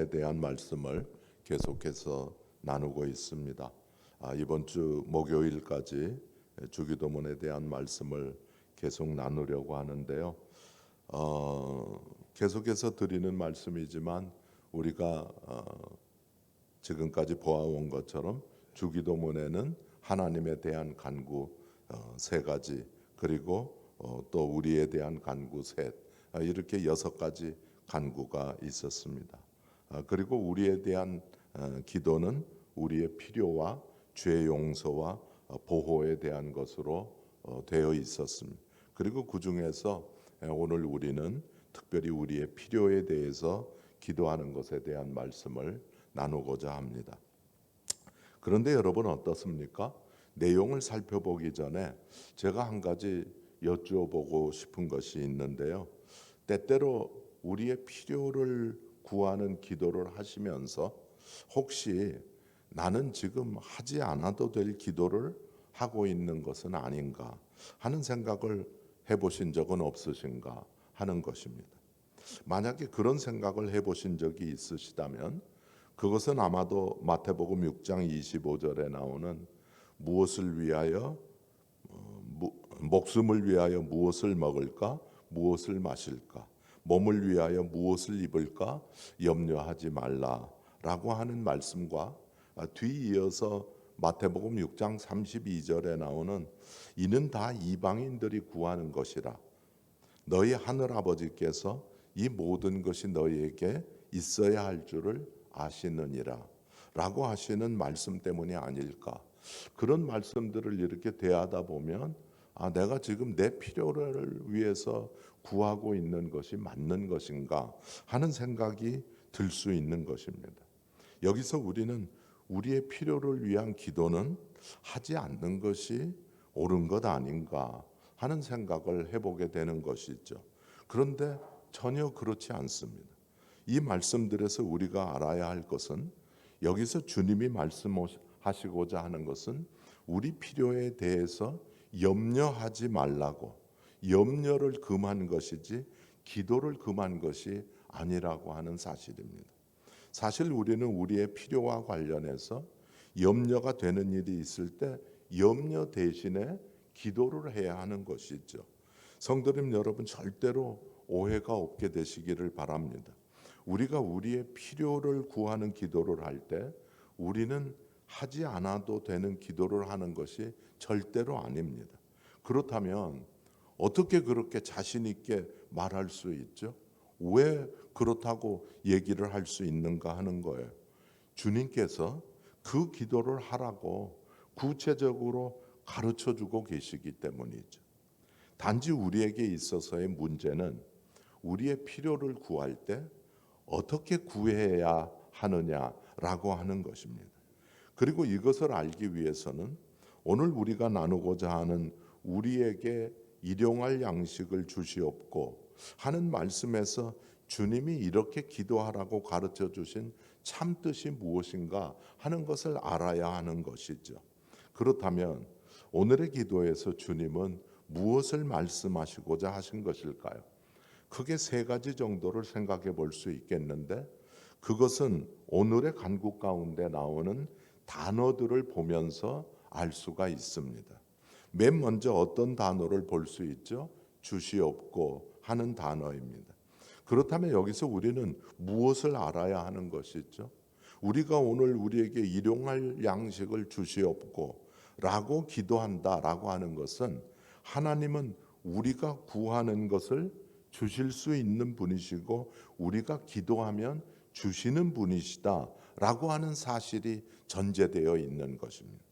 기도문에 대한 말씀을 계속해서 나누고 있습니다. 이번 주 목요일까지 주기도문에 대한 말씀을 계속 나누려고 하는데요. 계속해서 드리는 말씀이지만 우리가 지금까지 보아온 것처럼 주기도문에는 하나님에 대한 간구 세 가지, 그리고 또 우리에 대한 간구 셋, 이렇게 6가지 간구가 있었습니다. 그리고 우리에 대한 기도는 우리의 필요와 죄 용서와 보호에 대한 것으로 되어 있었습니다. 그리고 그 중에서 오늘 우리는 특별히 우리의 필요에 대해서 기도하는 것에 대한 말씀을 나누고자 합니다. 그런데 여러분 어떻습니까? 내용을 살펴보기 전에 제가 한 가지 여쭈어보고 싶은 것이 있는데요. 때때로 우리의 필요를 구하는 기도를 하시면서 혹시 나는 지금 하지 않아도 될 기도를 하고 있는 것은 아닌가 하는 생각을 해보신 적은 없으신가 하는 것입니다. 만약에 그런 생각을 해보신 적이 있으시다면 그것은 아마도 마태복음 6장 25절에 나오는 무엇을 위하여 목숨을 위하여 무엇을 먹을까 무엇을 마실까 몸을 위하여 무엇을 입을까 염려하지 말라라고 하는 말씀과 뒤이어서 마태복음 6장 32절에 나오는 이는 다 이방인들이 구하는 것이라 너희 하늘 아버지께서 이 모든 것이 너희에게 있어야 할 줄을 아시느니라 라고 하시는 말씀 때문이 아닐까. 그런 말씀들을 이렇게 대하다 보면 내가 지금 내 필요를 위해서 구하고 있는 것이 맞는 것인가 하는 생각이 들 수 있는 것입니다. 여기서 우리는 우리의 필요를 위한 기도는 하지 않는 것이 옳은 것 아닌가 하는 생각을 해보게 되는 것이죠. 그런데 전혀 그렇지 않습니다. 이 말씀들에서 우리가 알아야 할 것은 여기서 주님이 말씀하시고자 하는 것은 우리 필요에 대해서 염려하지 말라고, 염려를 금한 것이지 기도를 금한 것이 아니라고 하는 사실입니다. 사실 우리는 우리의 필요와 관련해서 염려가 되는 일이 있을 때 염려 대신에 기도를 해야 하는 것이죠. 성도님 여러분, 절대로 오해가 없게 되시기를 바랍니다. 우리가 우리의 필요를 구하는 기도를 할 때 우리는 하지 않아도 되는 기도를 하는 것이 절대로 아닙니다. 그렇다면 어떻게 그렇게 자신 있게 말할 수 있죠? 왜 그렇다고 얘기를 할 수 있는가 하는 거예요. 주님께서 그 기도를 하라고 구체적으로 가르쳐 주고 계시기 때문이죠. 단지 우리에게 있어서의 문제는 우리의 필요를 구할 때 어떻게 구해야 하느냐라고 하는 것입니다. 그리고 이것을 알기 위해서는 오늘 우리가 나누고자 하는 우리에게 일용할 양식을 주시옵고 하는 말씀에서 주님이 이렇게 기도하라고 가르쳐 주신 참 뜻이 무엇인가 하는 것을 알아야 하는 것이죠. 그렇다면 오늘의 기도에서 주님은 무엇을 말씀하시고자 하신 것일까요? 크게 3가지 정도를 생각해 볼 수 있겠는데 그것은 오늘의 간구 가운데 나오는 단어들을 보면서 알 수가 있습니다. 맨 먼저 어떤 단어를 볼 수 있죠? 주시옵고 하는 단어입니다. 그렇다면 여기서 우리는 무엇을 알아야 하는 것이죠? 우리가 오늘 우리에게 일용할 양식을 주시옵고 라고 기도한다라고 하는 것은 하나님은 우리가 구하는 것을 주실 수 있는 분이시고 우리가 기도하면 주시는 분이시다라고 하는 사실이 전제되어 있는 것입니다.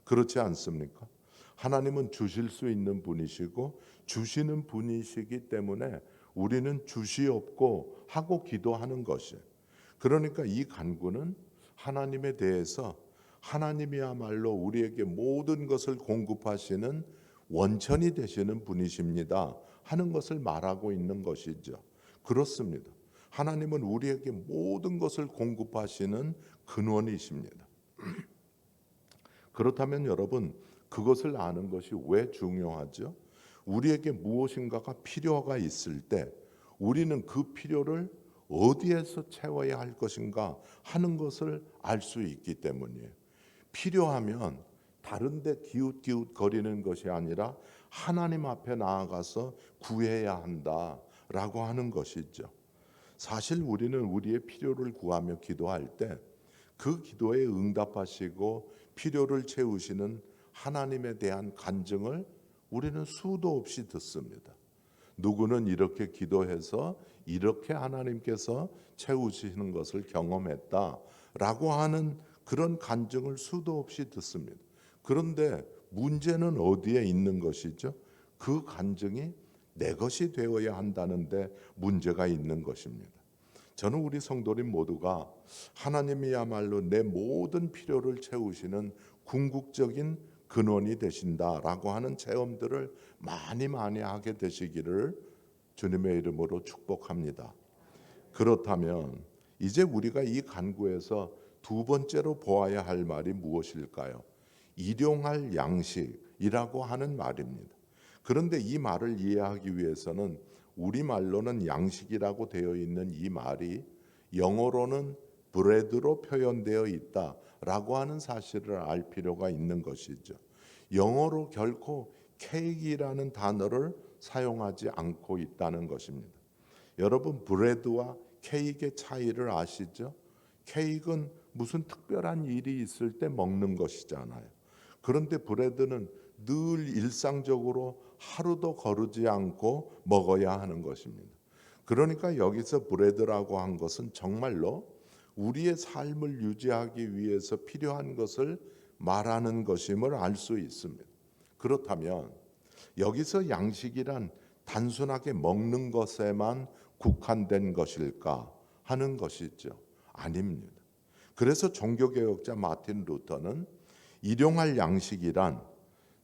그렇지 않습니까? 하나님은 주실 수 있는 분이시고 주시는 분이시기 때문에 우리는 주시옵고 하고 기도하는 것이에요. 그러니까 이 간구는 하나님에 대해서 하나님이야말로 우리에게 모든 것을 공급하시는 원천이 되시는 분이십니다 하는 것을 말하고 있는 것이죠. 그렇습니다. 하나님은 우리에게 모든 것을 공급하시는 근원이십니다. 그렇다면 여러분, 그것을 아는 것이 왜 중요하죠? 우리에게 무엇인가가 필요가 있을 때 우리는 그 필요를 어디에서 채워야 할 것인가 하는 것을 알 수 있기 때문이에요. 필요하면 다른 데 기웃기웃 거리는 것이 아니라 하나님 앞에 나아가서 구해야 한다라고 하는 것이죠. 사실 우리는 우리의 필요를 구하며 기도할 때 그 기도에 응답하시고 필요를 채우시는 하나님에 대한 간증을 우리는 수도 없이 듣습니다. 누구는 이렇게 기도해서 이렇게 하나님께서 채우시는 것을 경험했다라고 하는 그런 간증을 수도 없이 듣습니다. 그런데 문제는 어디에 있는 것이죠? 그 간증이 내 것이 되어야 한다는데 문제가 있는 것입니다. 저는 우리 성도님 모두가 하나님이야말로 내 모든 필요를 채우시는 궁극적인 근원이 되신다라고 하는 체험들을 많이 하게 되시기를 주님의 이름으로 축복합니다. 그렇다면 이제 우리가 이 간구에서 두 번째로 보아야 할 말이 무엇일까요? 일용할 양식이라고 하는 말입니다. 그런데 이 말을 이해하기 위해서는 우리말로는 양식이라고 되어 있는 이 말이 영어로는 브레드로 표현되어 있다라고 하는 사실을 알 필요가 있는 것이죠. 영어로 결코 케이크라는 단어를 사용하지 않고 있다는 것입니다. 여러분, 브레드와 케이크의 차이를 아시죠? 케이크는 무슨 특별한 일이 있을 때 먹는 것이잖아요. 그런데 브레드는 늘 일상적으로 하루도 거르지 않고 먹어야 하는 것입니다. 그러니까 여기서 브레드라고 한 것은 정말로 우리의 삶을 유지하기 위해서 필요한 것을 말하는 것임을 알 수 있습니다. 그렇다면 여기서 양식이란 단순하게 먹는 것에만 국한된 것일까 하는 것이죠. 아닙니다. 그래서 종교개혁자 마틴 루터는 일용할 양식이란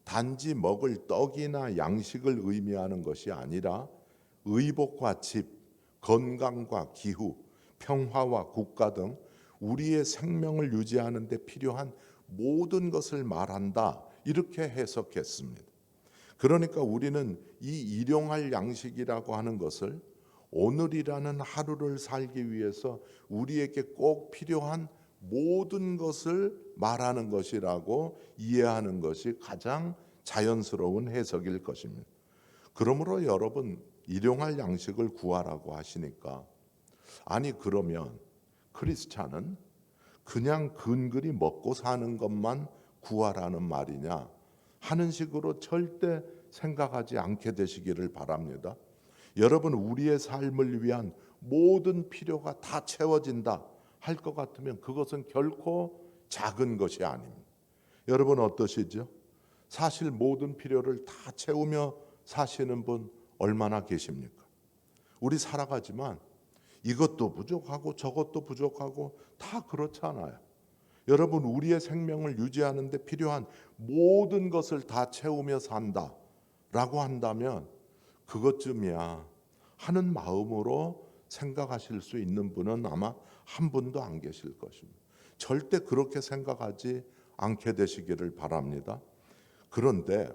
단지 먹을 떡이나 양식을 의미하는 것이 아니라 의복과 집, 건강과 기후, 평화와 국가 등 우리의 생명을 유지하는 데 필요한 모든 것을 말한다. 이렇게 해석했습니다. 그러니까 우리는 이 일용할 양식이라고 하는 것을 오늘이라는 하루를 살기 위해서 우리에게 꼭 필요한 모든 것을 말하는 것이라고 이해하는 것이 가장 자연스러운 해석일 것입니다. 그러므로 여러분, 일용할 양식을 구하라고 하시니까 아니 그러면 크리스찬은 그냥 근근히 먹고 사는 것만 구하라는 말이냐 하는 식으로 절대 생각하지 않게 되시기를 바랍니다. 여러분, 우리의 삶을 위한 모든 필요가 다 채워진다 할 것 같으면 그것은 결코 작은 것이 아닙니다. 여러분 어떠시죠? 사실 모든 필요를 다 채우며 사시는 분 얼마나 계십니까? 우리 살아가지만 이것도 부족하고 저것도 부족하고 다 그렇잖아요. 여러분, 우리의 생명을 유지하는 데 필요한 모든 것을 다 채우며 산다라고 한다면 그것쯤이야 하는 마음으로 생각하실 수 있는 분은 아마 한 분도 안 계실 것입니다. 절대 그렇게 생각하지 않게 되시기를 바랍니다. 그런데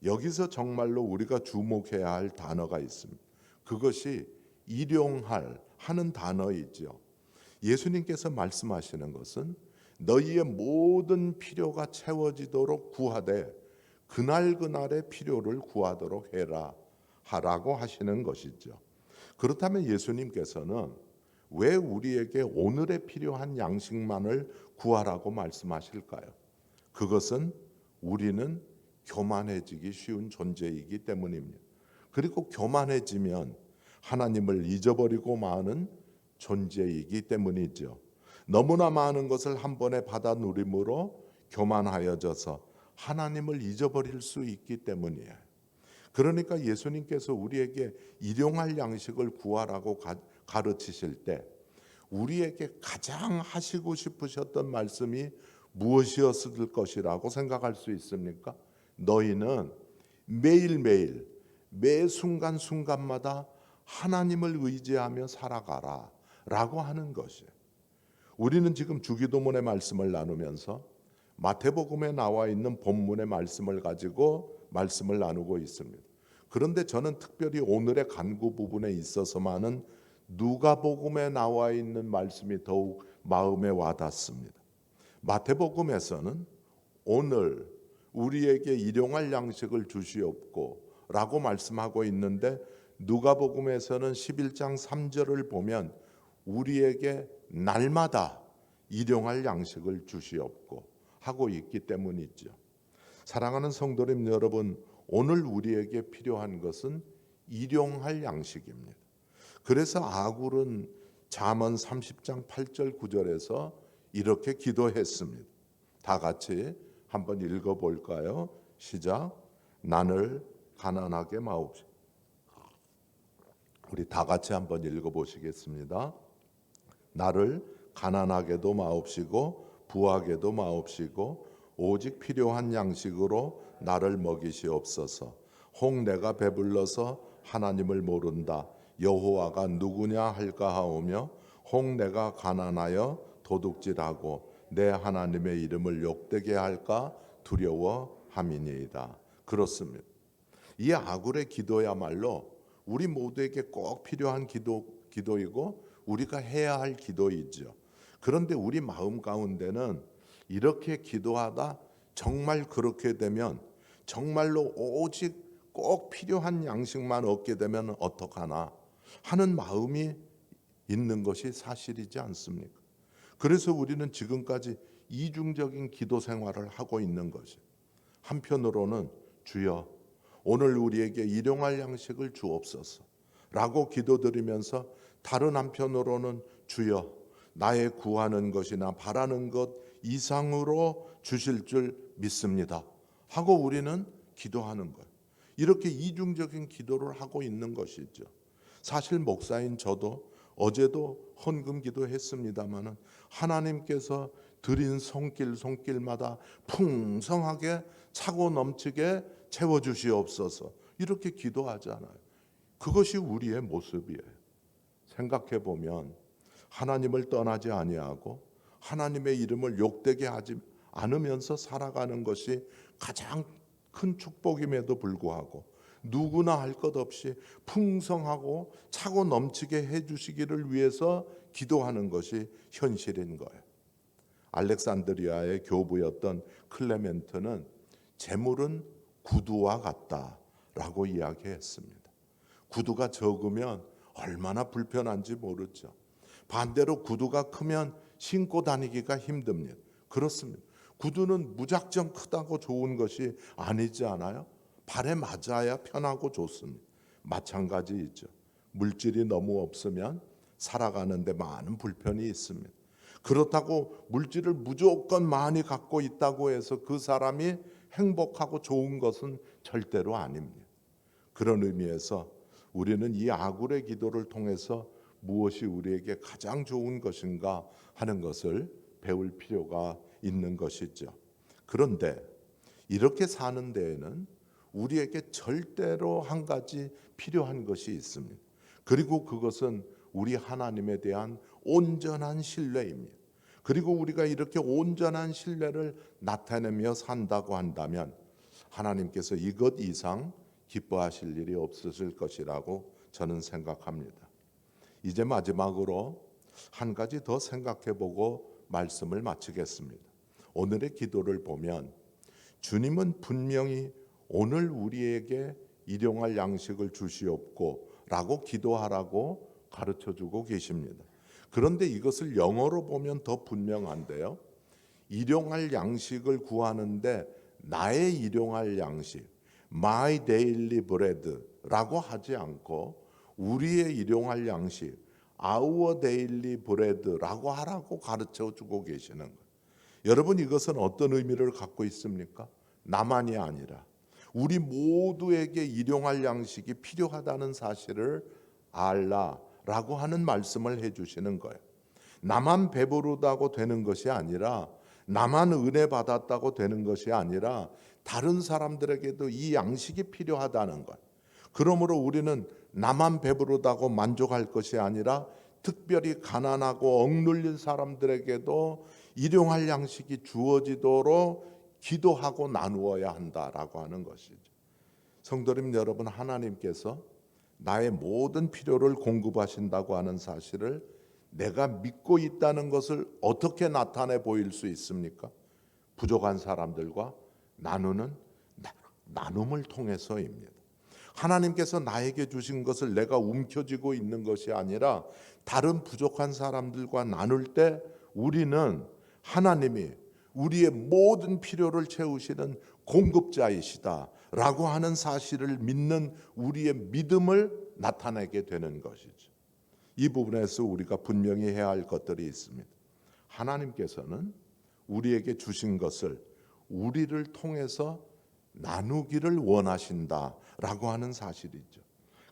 여기서 정말로 우리가 주목해야 할 단어가 있습니다. 그것이 일용할 하는 단어이죠. 예수님께서 말씀하시는 것은 너희의 모든 필요가 채워지도록 구하되 그날그날의 필요를 구하도록 해라 하라고 하시는 것이죠. 그렇다면 예수님께서는 왜 우리에게 오늘에 필요한 양식만을 구하라고 말씀하실까요? 그것은 우리는 교만해지기 쉬운 존재이기 때문입니다. 그리고 교만해지면 하나님을 잊어버리고 마는 존재이기 때문이죠. 너무나 많은 것을 한 번에 받아 누림으로 교만하여져서 하나님을 잊어버릴 수 있기 때문이에요. 그러니까 예수님께서 우리에게 일용할 양식을 구하라고 가르치실 때 우리에게 가장 하시고 싶으셨던 말씀이 무엇이었을 것이라고 생각할 수 있습니까? 너희는 매일매일 매 순간순간마다 하나님을 의지하며 살아가라 라고 하는 것이에요. 우리는 지금 주기도문의 말씀을 나누면서 마태복음에 나와 있는 본문의 말씀을 가지고 말씀을 나누고 있습니다. 그런데 저는 특별히 오늘의 간구 부분에 있어서만은 누가복음에 나와 있는 말씀이 더욱 마음에 와닿습니다. 마태복음에서는 오늘 우리에게 일용할 양식을 주시옵고 라고 말씀하고 있는데, 누가복음에서는 11장 3절을 보면 우리에게 날마다 일용할 양식을 주시옵고 하고 있기 때문이죠. 사랑하는 성도님 여러분, 오늘 우리에게 필요한 것은 일용할 양식입니다. 그래서 아굴은 잠언 30장 8절 9절에서 이렇게 기도했습니다. 다 같이 한번 읽어볼까요? 시작. 나를 가난하게 마옵시고. 우리 다 같이 한번 읽어보시겠습니다. 나를 가난하게도 마옵시고 부하게도 마옵시고 오직 필요한 양식으로 나를 먹이시옵소서. 혹 내가 배불러서 하나님을 모른다 여호와가 누구냐 할까 하오며, 혹 내가 가난하여 도둑질하고 내 하나님의 이름을 욕되게 할까 두려워함이니이다. 그렇습니다. 이 아굴의 기도야말로 우리 모두에게 꼭 필요한 기도이고 우리가 해야 할 기도이죠. 그런데 우리 마음 가운데는 이렇게 기도하다 정말 그렇게 되면, 정말로 오직 꼭 필요한 양식만 얻게 되면 어떡하나 하는 마음이 있는 것이 사실이지 않습니까? 그래서 우리는 지금까지 이중적인 기도 생활을 하고 있는 것이, 한편으로는 주여 오늘 우리에게 일용할 양식을 주옵소서 라고 기도드리면서, 다른 한편으로는 주여 나의 구하는 것이나 바라는 것 이상으로 주실 줄 믿습니다 하고 우리는 기도하는 거예요. 이렇게 이중적인 기도를 하고 있는 것이죠. 사실 목사인 저도 어제도 헌금 기도했습니다마는 하나님께서 드린 손길마다 풍성하게 차고 넘치게 채워주시옵소서 이렇게 기도하잖아요. 그것이 우리의 모습이에요. 생각해 보면 하나님을 떠나지 아니하고 하나님의 이름을 욕되게 하지 않으면서 살아가는 것이 가장 큰 축복임에도 불구하고 누구나 할 것 없이 풍성하고 차고 넘치게 해주시기를 위해서 기도하는 것이 현실인 거예요. 알렉산드리아의 교부였던 클레멘트는 재물은 구두와 같다라고 이야기했습니다. 구두가 적으면 얼마나 불편한지 모르죠. 반대로 구두가 크면 신고 다니기가 힘듭니다. 그렇습니다. 구두는 무작정 크다고 좋은 것이 아니지 않아요? 발에 맞아야 편하고 좋습니다. 마찬가지이죠. 물질이 너무 없으면 살아가는데 많은 불편이 있습니다. 그렇다고 물질을 무조건 많이 갖고 있다고 해서 그 사람이 행복하고 좋은 것은 절대로 아닙니다. 그런 의미에서 우리는 이 아굴의 기도를 통해서 무엇이 우리에게 가장 좋은 것인가 하는 것을 배울 필요가 있는 것이죠. 그런데 이렇게 사는 데에는 우리에게 절대로 한 가지 필요한 것이 있습니다. 그리고 그것은 우리 하나님에 대한 온전한 신뢰입니다. 그리고 우리가 이렇게 온전한 신뢰를 나타내며 산다고 한다면 하나님께서 이것 이상 기뻐하실 일이 없으실 것이라고 저는 생각합니다. 이제 마지막으로 한 가지 더 생각해보고 말씀을 마치겠습니다. 오늘의 기도를 보면 주님은 분명히 오늘 우리에게 일용할 양식을 주시옵고 라고 기도하라고 가르쳐주고 계십니다. 그런데 이것을 영어로 보면 더 분명한데요. 일용할 양식을 구하는데 나의 일용할 양식, my daily bread라고 하지 않고 우리의 일용할 양식, our daily bread라고 하라고 가르쳐주고 계시는 거예요. 여러분 이것은 어떤 의미를 갖고 있습니까? 나만이 아니라 우리 모두에게 일용할 양식이 필요하다는 사실을 알라라고 하는 말씀을 해주시는 거예요. 나만 배부르다고 되는 것이 아니라, 나만 은혜 받았다고 되는 것이 아니라 다른 사람들에게도 이 양식이 필요하다는 것. 그러므로 우리는 나만 배부르다고 만족할 것이 아니라 특별히 가난하고 억눌린 사람들에게도 일용할 양식이 주어지도록 기도하고 나누어야 한다라고 하는 것이죠. 성도님 여러분, 하나님께서 나의 모든 필요를 공급하신다고 하는 사실을 내가 믿고 있다는 것을 어떻게 나타내 보일 수 있습니까? 부족한 사람들과 나누는 나눔을 통해서입니다. 하나님께서 나에게 주신 것을 내가 움켜쥐고 있는 것이 아니라 다른 부족한 사람들과 나눌 때 우리는 하나님이 우리의 모든 필요를 채우시는 공급자이시다라고 하는 사실을 믿는 우리의 믿음을 나타내게 되는 것이죠. 이 부분에서 우리가 분명히 해야 할 것들이 있습니다. 하나님께서는 우리에게 주신 것을 우리를 통해서 나누기를 원하신다라고 하는 사실이죠.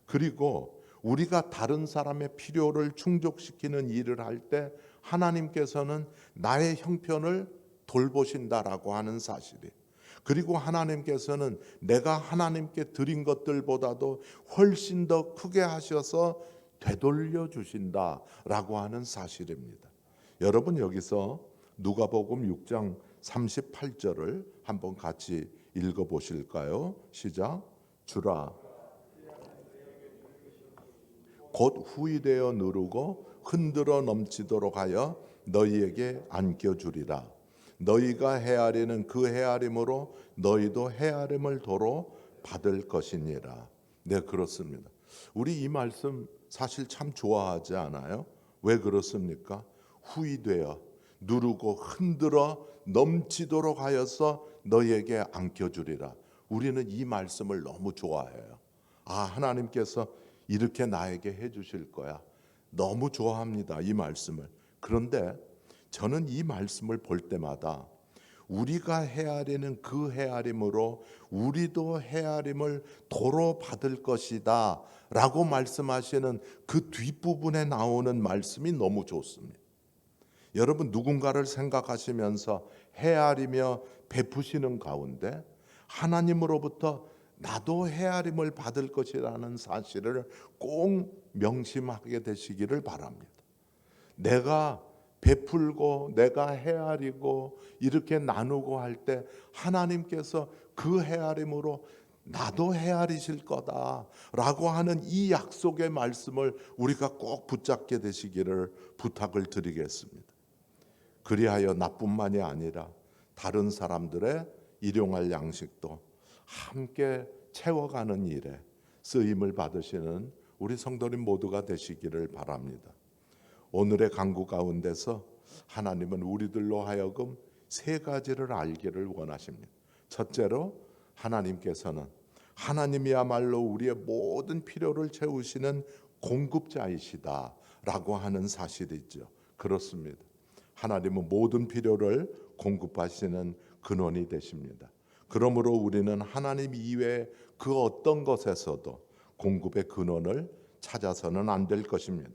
그리고 우리가 다른 사람의 필요를 충족시키는 일을 할 때 하나님께서는 나의 형편을 돌보신다라고 하는 사실이에요. 그리고 하나님께서는 내가 하나님께 드린 것들보다도 훨씬 더 크게 하셔서 되돌려 주신다라고 하는 사실입니다. 여러분 여기서 누가복음 6장 38절을 한번 같이 읽어 보실까요? 시작. 주라 곧 후이되어 누르고 흔들어 넘치도록 하여 너희에게 안겨주리라. 너희가 헤아리는 그 헤아림으로 너희도 헤아림을 도로 받을 것이니라. 네, 그렇습니다. 우리 이 말씀 사실 참 좋아하지 않아요? 왜 그렇습니까? 후이되어 누르고 흔들어 넘치도록 하여서 너희에게 안겨주리라. 우리는 이 말씀을 너무 좋아해요. 하나님께서 이렇게 나에게 해주실 거야. 너무 좋아합니다, 이 말씀을. 그런데 저는 이 말씀을 볼 때마다 우리가 헤아리는 그 헤아림으로 우리도 헤아림을 도로 받을 것이다 라고 말씀하시는 그 뒷부분에 나오는 말씀이 너무 좋습니다. 여러분 누군가를 생각하시면서 헤아리며 베푸시는 가운데 하나님으로부터 나도 헤아림을 받을 것이라는 사실을 꼭 명심하게 되시기를 바랍니다. 내가 베풀고 내가 헤아리고 이렇게 나누고 할 때 하나님께서 그 헤아림으로 나도 헤아리실 거다라고 하는 이 약속의 말씀을 우리가 꼭 붙잡게 되시기를 부탁을 드리겠습니다. 그리하여 나뿐만이 아니라 다른 사람들의 일용할 양식도 함께 채워가는 일에 쓰임을 받으시는 우리 성도님 모두가 되시기를 바랍니다. 오늘의 강구 가운데서 하나님은 우리들로 하여금 세 가지를 알기를 원하십니다. 첫째로 하나님께서는 하나님이야말로 우리의 모든 필요를 채우시는 공급자이시다라고 하는 사실이죠. 그렇습니다. 하나님은 모든 필요를 공급하시는 근원이 되십니다. 그러므로 우리는 하나님 이외의 그 어떤 것에서도 공급의 근원을 찾아서는 안 될 것입니다.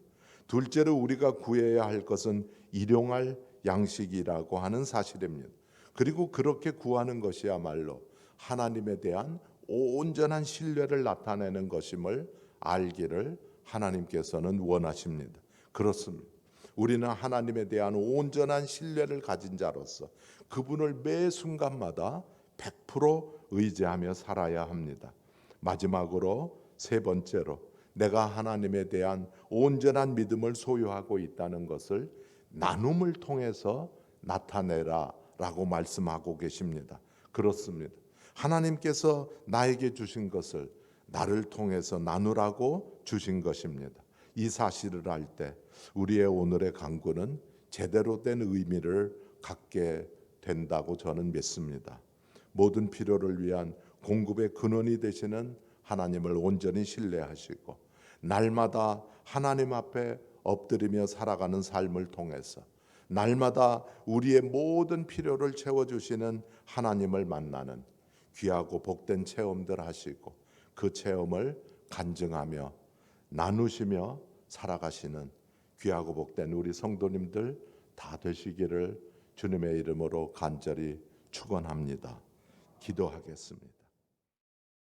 둘째로 우리가 구해야 할 것은 일용할 양식이라고 하는 사실입니다. 그리고 그렇게 구하는 것이야말로 하나님에 대한 온전한 신뢰를 나타내는 것임을 알기를 하나님께서는 원하십니다. 그렇습니다. 우리는 하나님에 대한 온전한 신뢰를 가진 자로서 그분을 매 순간마다 100% 의지하며 살아야 합니다. 마지막으로 세 번째로 내가 하나님에 대한 온전한 믿음을 소유하고 있다는 것을 나눔을 통해서 나타내라 라고 말씀하고 계십니다. 그렇습니다. 하나님께서 나에게 주신 것을 나를 통해서 나누라고 주신 것입니다. 이 사실을 알 때 우리의 오늘의 강구는 제대로 된 의미를 갖게 된다고 저는 믿습니다. 모든 필요를 위한 공급의 근원이 되시는 하나님을 온전히 신뢰하시고 날마다 하나님 앞에 엎드리며 살아가는 삶을 통해서 날마다 우리의 모든 필요를 채워주시는 하나님을 만나는 귀하고 복된 체험들 하시고 그 체험을 간증하며 나누시며 살아가시는 귀하고 복된 우리 성도님들 다 되시기를 주님의 이름으로 간절히 축원합니다. 기도하겠습니다.